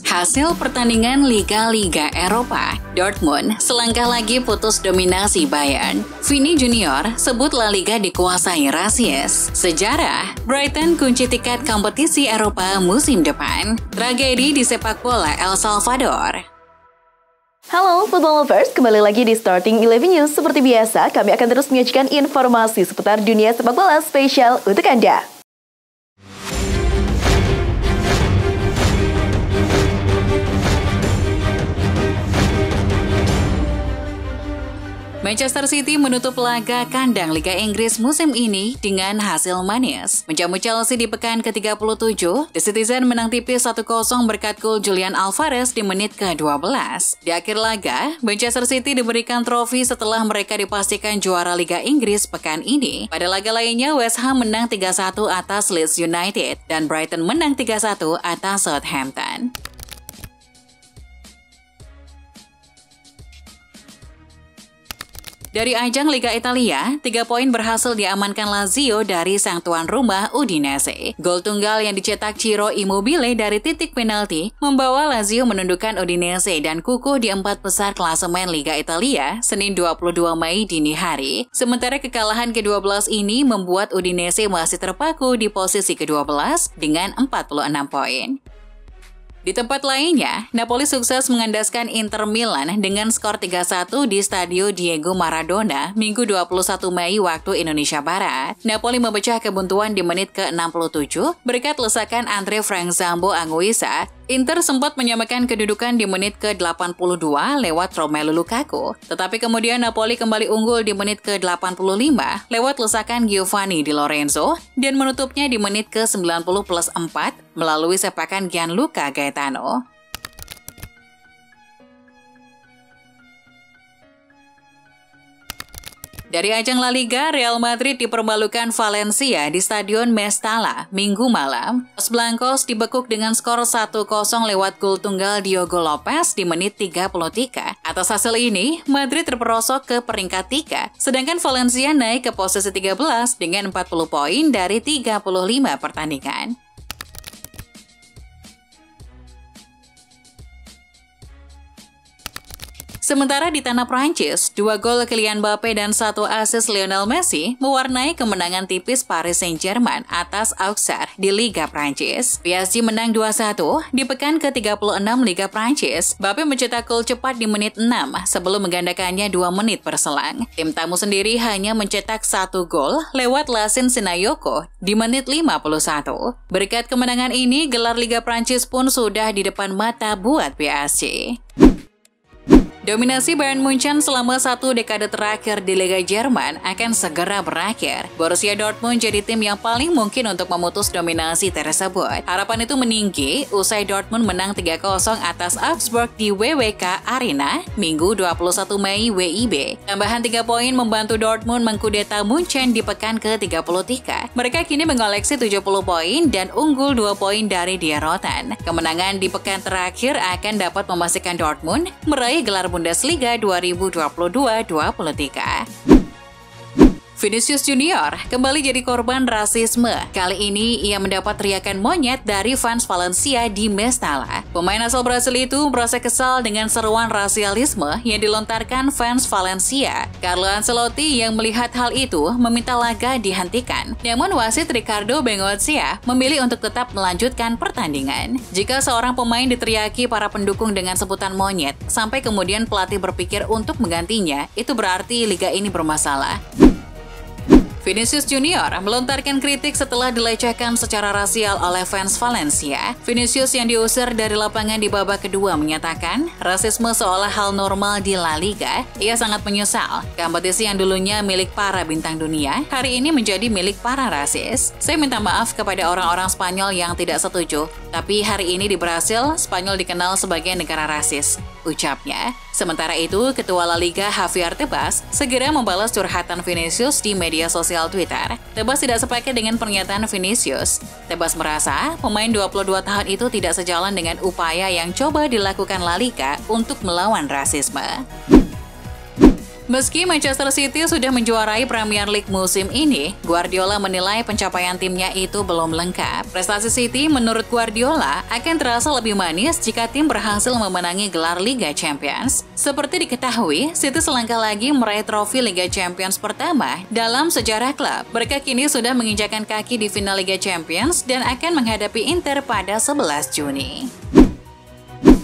Hasil pertandingan Liga-Liga Eropa, Dortmund selangkah lagi putus dominasi Bayern. Vini Junior sebut La Liga dikuasai rasis. Sejarah, Brighton kunci tiket kompetisi Eropa musim depan. Tragedi di sepak bola El Salvador. Halo Football Lovers, kembali lagi di Starting 11 News. Seperti biasa, kami akan terus menyajikan informasi seputar dunia sepak bola spesial untuk Anda. Manchester City menutup laga kandang Liga Inggris musim ini dengan hasil manis. Menjamu Chelsea di pekan ke-37, The Citizen menang tipis 1-0 berkat gol Julian Alvarez di menit ke-12. Di akhir laga, Manchester City diberikan trofi setelah mereka dipastikan juara Liga Inggris pekan ini. Pada laga lainnya, West Ham menang 3-1 atas Leeds United dan Brighton menang 3-1 atas Southampton. Dari ajang Liga Italia, 3 poin berhasil diamankan Lazio dari sang tuan rumah Udinese. Gol tunggal yang dicetak Ciro Immobile dari titik penalti membawa Lazio menundukkan Udinese dan kukuh di 4 besar klasemen Liga Italia Senin 22 Mei dini hari. Sementara kekalahan ke-12 ini membuat Udinese masih terpaku di posisi ke-12 dengan 46 poin. Di tempat lainnya, Napoli sukses mengandaskan Inter Milan dengan skor 3-1 di Stadio Diego Maradona Minggu 21 Mei waktu Indonesia Barat. Napoli memecah kebuntuan di menit ke-67 berkat lesakan Andre Frank Zambo Anguissa. Inter sempat menyamakan kedudukan di menit ke-82 lewat Romelu Lukaku. Tetapi kemudian Napoli kembali unggul di menit ke-85 lewat lesakan Giovanni Di Lorenzo dan menutupnya di menit ke-90+4 melalui sepakan Gianluca Gaetano. Dari ajang La Liga, Real Madrid dipermalukan Valencia di Stadion Mestalla Minggu malam. Los Blancos dibekuk dengan skor 1-0 lewat gol tunggal Diogo Lopez di menit 33. Atas hasil ini, Madrid terperosok ke peringkat 3, sedangkan Valencia naik ke posisi 13 dengan 40 poin dari 35 pertandingan. Sementara di tanah Prancis, 2 gol Kylian Mbappe dan 1 assist Lionel Messi mewarnai kemenangan tipis Paris Saint-Germain atas Auxerre di Liga Prancis. PSG menang 2-1 di pekan ke-36 Liga Prancis. Mbappe mencetak gol cepat di menit 6 sebelum menggandakannya 2 menit berselang. Tim tamu sendiri hanya mencetak 1 gol lewat Lassine Sinayoko di menit 51. Berkat kemenangan ini, gelar Liga Prancis pun sudah di depan mata buat PSG. Dominasi Bayern Munchen selama 1 dekade terakhir di Liga Jerman akan segera berakhir. Borussia Dortmund jadi tim yang paling mungkin untuk memutus dominasi tersebut. Harapan itu meninggi usai Dortmund menang 3-0 atas Augsburg di WWK Arena Minggu 21 Mei WIB. Tambahan 3 poin membantu Dortmund mengkudeta Munchen di pekan ke-33. Mereka kini mengoleksi 70 poin dan unggul 2 poin dari Dieroten. Kemenangan di pekan terakhir akan dapat memastikan Dortmund meraih gelar Bundesliga 2022-23. Vinicius Junior kembali jadi korban rasisme. Kali ini ia mendapat teriakan monyet dari fans Valencia di Mestalla. Pemain asal Brasil itu merasa kesal dengan seruan rasialisme yang dilontarkan fans Valencia. Carlo Ancelotti yang melihat hal itu meminta laga dihentikan. Namun wasit Ricardo Bengoechea memilih untuk tetap melanjutkan pertandingan. Jika seorang pemain diteriaki para pendukung dengan sebutan monyet, sampai kemudian pelatih berpikir untuk menggantinya, itu berarti liga ini bermasalah. Vinicius Junior melontarkan kritik setelah dilecehkan secara rasial oleh fans Valencia. Vinicius yang diusir dari lapangan di babak kedua menyatakan, rasisme seolah hal normal di La Liga. Ia sangat menyesal. Kompetisi yang dulunya milik para bintang dunia, hari ini menjadi milik para rasis. Saya minta maaf kepada orang-orang Spanyol yang tidak setuju, tapi hari ini di Brasil, Spanyol dikenal sebagai negara rasis, ucapnya. Sementara itu, Ketua La Liga Javier Tebas segera membalas curhatan Vinicius di media sosial Twitter. Tebas tidak sepakat dengan pernyataan Vinicius. Tebas merasa pemain 22 tahun itu tidak sejalan dengan upaya yang coba dilakukan La Liga untuk melawan rasisme. Meski Manchester City sudah menjuarai Premier League musim ini, Guardiola menilai pencapaian timnya itu belum lengkap. Prestasi City menurut Guardiola akan terasa lebih manis jika tim berhasil memenangi gelar Liga Champions. Seperti diketahui, City selangkah lagi meraih trofi Liga Champions pertama dalam sejarah klub. Mereka kini sudah menginjakan kaki di final Liga Champions dan akan menghadapi Inter pada 11 Juni.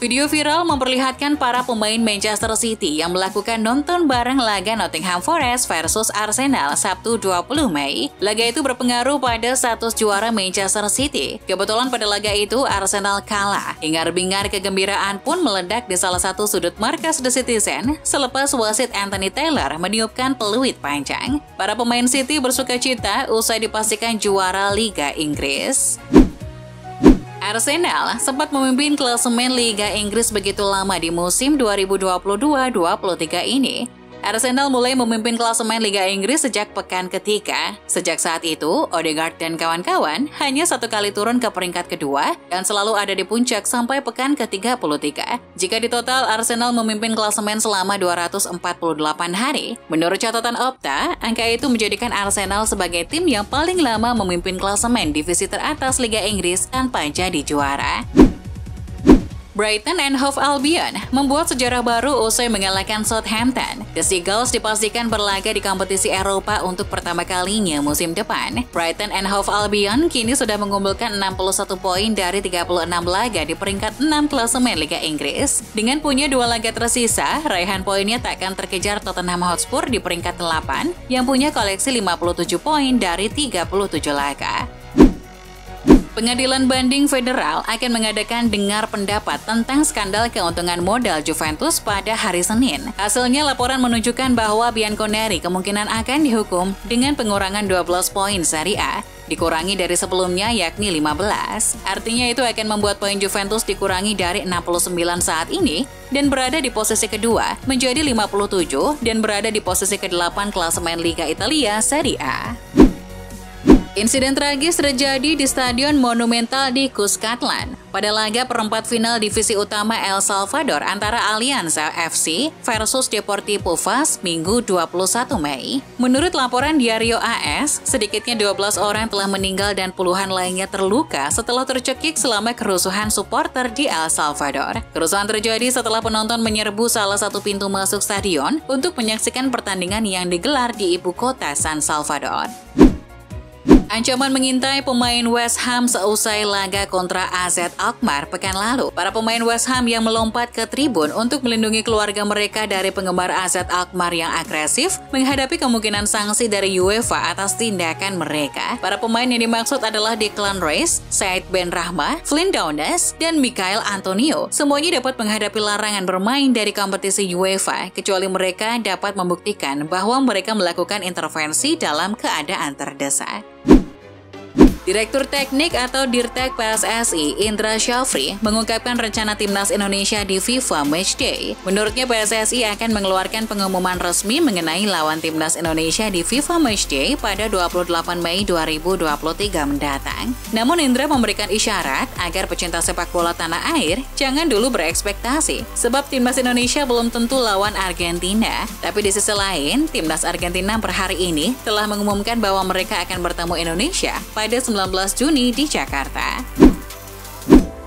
Video viral memperlihatkan para pemain Manchester City yang melakukan nonton bareng laga Nottingham Forest versus Arsenal Sabtu 20 Mei. Laga itu berpengaruh pada status juara Manchester City. Kebetulan pada laga itu Arsenal kalah. Hingar-bingar kegembiraan pun meledak di salah satu sudut markas The Citizen selepas wasit Anthony Taylor meniupkan peluit panjang. Para pemain City bersukacita usai dipastikan juara Liga Inggris. Arsenal sempat memimpin klasemen Liga Inggris begitu lama di musim 2022-23 ini. Arsenal mulai memimpin klasemen Liga Inggris sejak pekan ketiga. Sejak saat itu, Odegaard dan kawan-kawan hanya satu kali turun ke peringkat kedua dan selalu ada di puncak sampai pekan ke-33. Jika di total Arsenal memimpin klasemen selama 248 hari. Menurut catatan Opta, angka itu menjadikan Arsenal sebagai tim yang paling lama memimpin klasemen divisi teratas Liga Inggris tanpa jadi juara. Brighton and Hove Albion membuat sejarah baru usai mengalahkan Southampton. The Seagulls dipastikan berlaga di kompetisi Eropa untuk pertama kalinya musim depan. Brighton and Hove Albion kini sudah mengumpulkan 61 poin dari 36 laga di peringkat 6 klasemen Liga Inggris. Dengan punya 2 laga tersisa, raihan poinnya tak akan terkejar Tottenham Hotspur di peringkat 8 yang punya koleksi 57 poin dari 37 laga. Pengadilan Banding Federal akan mengadakan dengar pendapat tentang skandal keuntungan modal Juventus pada hari Senin. Hasilnya laporan menunjukkan bahwa Bianconeri kemungkinan akan dihukum dengan pengurangan 12 poin Serie A, dikurangi dari sebelumnya yakni 15. Artinya itu akan membuat poin Juventus dikurangi dari 69 saat ini dan berada di posisi kedua menjadi 57 dan berada di posisi ke-8 klasemen Liga Italia Serie A. Insiden tragis terjadi di Stadion Monumental di Cuscatlan pada laga perempat final divisi utama El Salvador antara Alianza FC versus Deportivo Vaz Minggu 21 Mei. Menurut laporan Diario AS, sedikitnya 12 orang telah meninggal dan puluhan lainnya terluka setelah tercekik selama kerusuhan supporter di El Salvador. Kerusuhan terjadi setelah penonton menyerbu salah satu pintu masuk stadion untuk menyaksikan pertandingan yang digelar di ibu kota San Salvador. Ancaman mengintai pemain West Ham seusai laga kontra AZ Alkmaar pekan lalu. Para pemain West Ham yang melompat ke tribun untuk melindungi keluarga mereka dari penggemar AZ Alkmaar yang agresif menghadapi kemungkinan sanksi dari UEFA atas tindakan mereka. Para pemain yang dimaksud adalah Declan Rice, Said Benrahma, Flynn Downes, dan Michail Antonio. Semuanya dapat menghadapi larangan bermain dari kompetisi UEFA, kecuali mereka dapat membuktikan bahwa mereka melakukan intervensi dalam keadaan terdesak. Direktur Teknik atau Dirtek PSSI, Indra Syafri, mengungkapkan rencana Timnas Indonesia di FIFA Matchday. Menurutnya PSSI akan mengeluarkan pengumuman resmi mengenai lawan Timnas Indonesia di FIFA Matchday pada 28 Mei 2023 mendatang. Namun Indra memberikan isyarat agar pecinta sepak bola tanah air jangan dulu berekspektasi, sebab Timnas Indonesia belum tentu lawan Argentina. Tapi di sisi lain, Timnas Argentina per hari ini telah mengumumkan bahwa mereka akan bertemu Indonesia pada 19 Juni di Jakarta.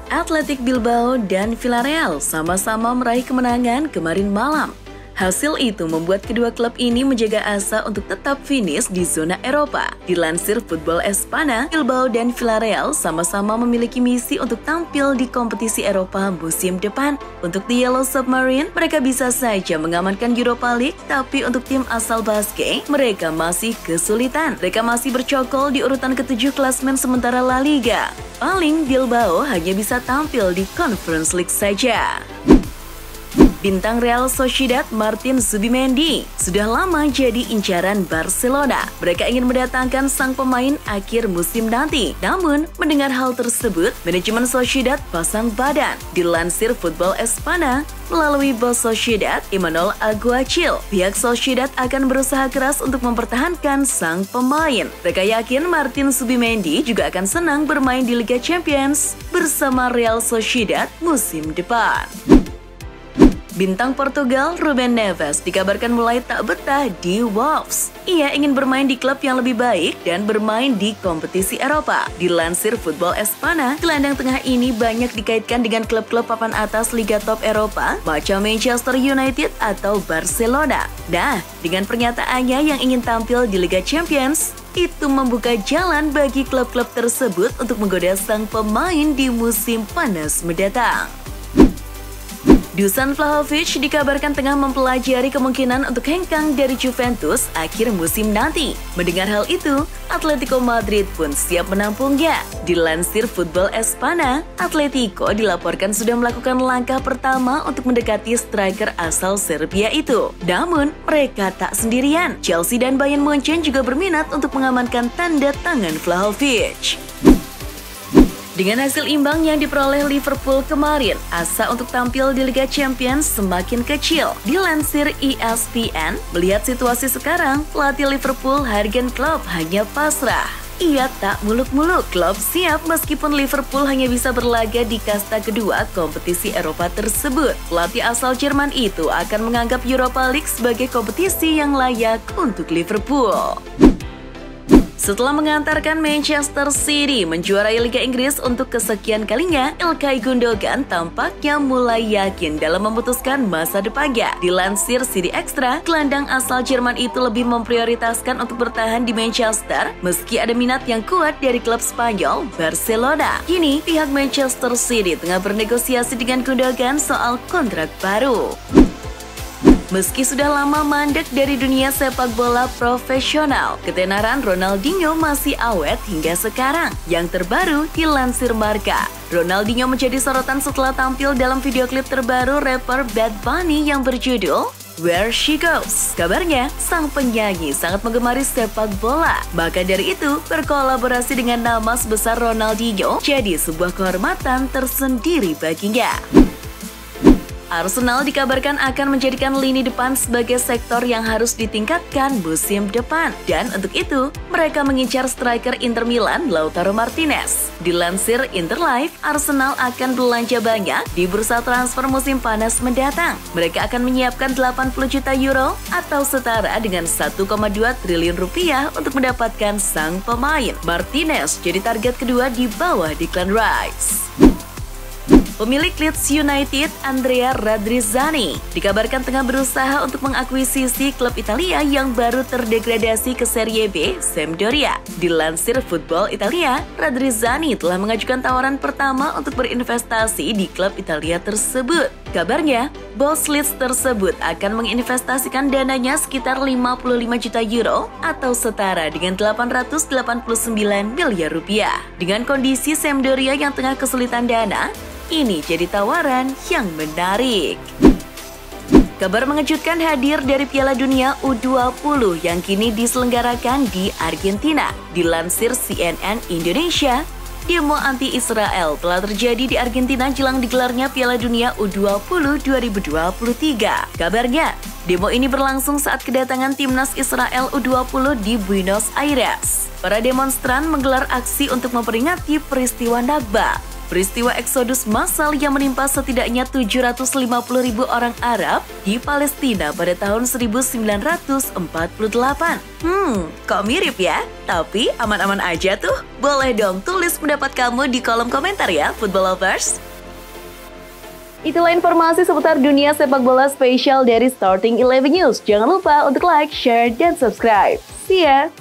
Athletic Bilbao dan Villarreal sama-sama meraih kemenangan kemarin malam. Hasil itu membuat kedua klub ini menjaga asa untuk tetap finish di zona Eropa. Dilansir Football Espana, Bilbao dan Villarreal sama-sama memiliki misi untuk tampil di kompetisi Eropa musim depan. Untuk The Yellow Submarine, mereka bisa saja mengamankan Europa League, tapi untuk tim asal Basque, mereka masih kesulitan. Mereka masih bercokol di urutan ke-7 klasmen sementara La Liga. Paling Bilbao hanya bisa tampil di Conference League saja. Bintang Real Sociedad Martin Zubimendi sudah lama jadi incaran Barcelona. Mereka ingin mendatangkan sang pemain akhir musim nanti. Namun, mendengar hal tersebut, manajemen Sociedad pasang badan. Dilansir Football Espana, melalui bos Sociedad, Imanol Alguacil, pihak Sociedad akan berusaha keras untuk mempertahankan sang pemain. Mereka yakin Martin Zubimendi juga akan senang bermain di Liga Champions bersama Real Sociedad musim depan. Bintang Portugal Ruben Neves dikabarkan mulai tak betah di Wolves. Ia ingin bermain di klub yang lebih baik dan bermain di kompetisi Eropa. Dilansir Football Espana, gelandang tengah ini banyak dikaitkan dengan klub-klub papan atas Liga Top Eropa macam Manchester United atau Barcelona. Nah, dengan pernyataannya yang ingin tampil di Liga Champions, itu membuka jalan bagi klub-klub tersebut untuk menggoda sang pemain di musim panas mendatang. Dusan Vlahovic dikabarkan tengah mempelajari kemungkinan untuk hengkang dari Juventus akhir musim nanti. Mendengar hal itu, Atletico Madrid pun siap menampungnya. Dilansir Football Espana, Atletico dilaporkan sudah melakukan langkah pertama untuk mendekati striker asal Serbia itu. Namun, mereka tak sendirian. Chelsea dan Bayern Munchen juga berminat untuk mengamankan tanda tangan Vlahovic. Dengan hasil imbang yang diperoleh Liverpool kemarin, asa untuk tampil di Liga Champions semakin kecil. Dilansir ESPN, melihat situasi sekarang, pelatih Liverpool Jurgen Klopp hanya pasrah. Ia tak muluk-muluk. Klopp siap meskipun Liverpool hanya bisa berlaga di kasta kedua kompetisi Eropa tersebut. Pelatih asal Jerman itu akan menganggap Europa League sebagai kompetisi yang layak untuk Liverpool. Setelah mengantarkan Manchester City menjuarai Liga Inggris untuk kesekian kalinya, Ilkay Gundogan tampaknya mulai yakin dalam memutuskan masa depannya. Dilansir CD Extra, gelandang asal Jerman itu lebih memprioritaskan untuk bertahan di Manchester meski ada minat yang kuat dari klub Spanyol, Barcelona. Kini, pihak Manchester City tengah bernegosiasi dengan Gundogan soal kontrak baru. Meski sudah lama mandek dari dunia sepak bola profesional, ketenaran Ronaldinho masih awet hingga sekarang. Yang terbaru dilansir Marca, Ronaldinho menjadi sorotan setelah tampil dalam video klip terbaru rapper Bad Bunny yang berjudul Where She Goes. Kabarnya, sang penyanyi sangat menggemari sepak bola. Maka dari itu, berkolaborasi dengan nama sebesar Ronaldinho jadi sebuah kehormatan tersendiri baginya. Arsenal dikabarkan akan menjadikan lini depan sebagai sektor yang harus ditingkatkan musim depan. Dan untuk itu, mereka mengincar striker Inter Milan, Lautaro Martinez. Dilansir Interlife, Arsenal akan belanja banyak di bursa transfer musim panas mendatang. Mereka akan menyiapkan 80 juta euro atau setara dengan 1,2 triliun rupiah untuk mendapatkan sang pemain. Martinez jadi target kedua di bawah Declan Rice. Pemilik Leeds United, Andrea Radrizzani, dikabarkan tengah berusaha untuk mengakuisisi klub Italia yang baru terdegradasi ke Serie B, Sampdoria. Dilansir Football Italia, Radrizzani telah mengajukan tawaran pertama untuk berinvestasi di klub Italia tersebut. Kabarnya, bos Leeds tersebut akan menginvestasikan dananya sekitar 55 juta euro atau setara dengan 889 miliar rupiah. Dengan kondisi Sampdoria yang tengah kesulitan dana, ini jadi tawaran yang menarik. Kabar mengejutkan hadir dari Piala Dunia U20 yang kini diselenggarakan di Argentina. Dilansir CNN Indonesia, demo anti-Israel telah terjadi di Argentina jelang digelarnya Piala Dunia U20 2023. Kabarnya, demo ini berlangsung saat kedatangan timnas Israel U20 di Buenos Aires. Para demonstran menggelar aksi untuk memperingati peristiwa Nakba, peristiwa eksodus massal yang menimpa setidaknya 750.000 orang Arab di Palestina pada tahun 1948. Kok mirip ya? Tapi aman-aman aja tuh. Boleh dong tulis pendapat kamu di kolom komentar ya, Football Lovers. Itulah informasi seputar dunia sepak bola spesial dari Starting 11 News. Jangan lupa untuk like, share, dan subscribe. See ya!